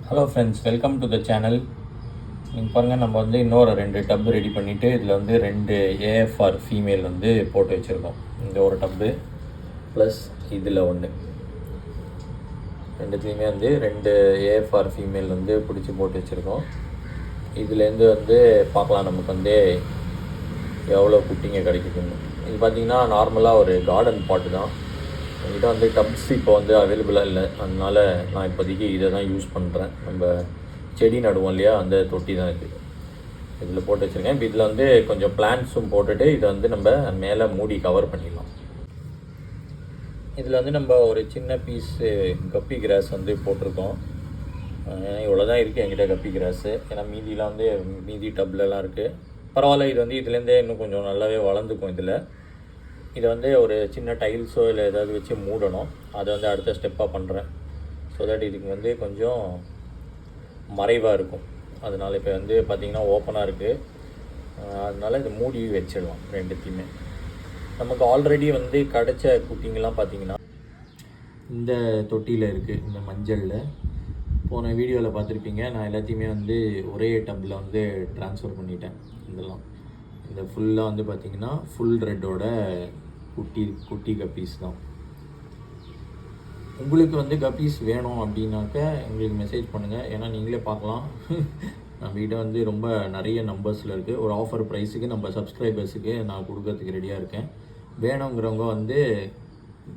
Hello friends, welcome to the channel. நீங்கள் பாருங்கள், நம்ம வந்து இன்னொரு 2 டப் ரெடி பண்ணிவிட்டு இதில் வந்து 2 ஏஎஃப்ஆர் ஃபீமேல் வந்து போட்டு வச்சுருக்கோம். இந்த ஒரு டப்பு ப்ளஸ் இதில் ஒன்று, ரெண்டுத்துலேயுமே வந்து 2 ஏஎஃப்ஆர் ஃபீமேல் வந்து பிடிச்சி போட்டு வச்சுருக்கோம். இதுலேருந்து வந்து பார்க்கலாம் நமக்கு வந்து எவ்வளோ குட்டிங்க கிடைக்குதுன்னு. இது பார்த்திங்கன்னா நார்மலாக ஒரு கார்டன் பாட்டு தான். என்கிட்ட வந்து டப்ஸ் இப்போ வந்து அவைலபிளாக இல்லை, அதனால் நான் இப்போதைக்கு இதை தான் யூஸ் பண்ணுறேன். நம்ம செடி நடுவோம் இல்லையா, அந்த தொட்டி தான் இது. இதில் போட்டு வச்சுருக்கேன். இப்போ இதில் வந்து கொஞ்சம் பிளான்ட்ஸும் போட்டுட்டு இதை வந்து நம்ம மேலே மூடி கவர் பண்ணிடலாம். இதில் வந்து நம்ம ஒரு சின்ன பீஸு கப்பி கிராஸ் வந்து போட்டிருக்கோம். இவ்வளோ தான் இருக்குது என்கிட்ட கப்பி கிராஸு. ஏன்னா மீதிலாம் வந்து மீதி டப்லலாம் இருக்குது. பரவாயில்ல, இது வந்து இதுலேருந்தே இன்னும் கொஞ்சம் நல்லாவே வளர்ந்துக்கும். இதை வந்து ஒரு சின்ன டைல்ஸோ இல்லை ஏதாவது வச்சு மூடணும். அதை வந்து அடுத்த ஸ்டெப்பாக பண்ணுறேன். ஸோ தட் இதுக்கு வந்து கொஞ்சம் மறைவாக இருக்கும். அதனால் இப்போ வந்து பார்த்திங்கன்னா ஓப்பனாக இருக்குது. அதனால் இது மூடி வச்சிடலாம் ரெண்டுத்தையுமே. நமக்கு ஆல்ரெடி வந்து கிடைச்ச குட்டிங்கெலாம் பார்த்திங்கன்னா இந்த தொட்டியில் இருக்குது. இந்த மஞ்சளில் போன வீடியோவில் பார்த்துருப்பீங்க. நான் எல்லாத்தையுமே வந்து ஒரே டப்பில் வந்து ட்ரான்ஸ்ஃபர் பண்ணிட்டேன். இந்த ஃபுல்லாக வந்து பார்த்திங்கன்னா ஃபுல் ரெட்டோட குட்டி கப்பீஸ் தான். உங்களுக்கு வந்து கப்பீஸ் வேணும் அப்படின்னாக்க எங்களுக்கு மெசேஜ் பண்ணுங்கள். ஏன்னா நீங்களே பார்க்கலாம், நம்மகிட்ட வந்து ரொம்ப நிறைய நம்பர்ஸில் இருக்குது. ஒரு ஆஃபர் ப்ரைஸுக்கு நம்ம சப்ஸ்கிரைபர்ஸுக்கு நான் கொடுக்கறதுக்கு ரெடியாக இருக்கேன். வேணுங்கிறவங்க வந்து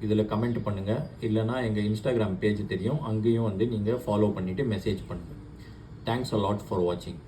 இதில் கமெண்ட் பண்ணுங்கள். இல்லைனா எங்கள் இன்ஸ்டாகிராம் பேஜ் தெரியும், அங்கேயும் வந்து நீங்கள் ஃபாலோ பண்ணிவிட்டு மெசேஜ் பண்ணுங்கள். தேங்க்ஸ் அ லாட் ஃபார் வாட்சிங்.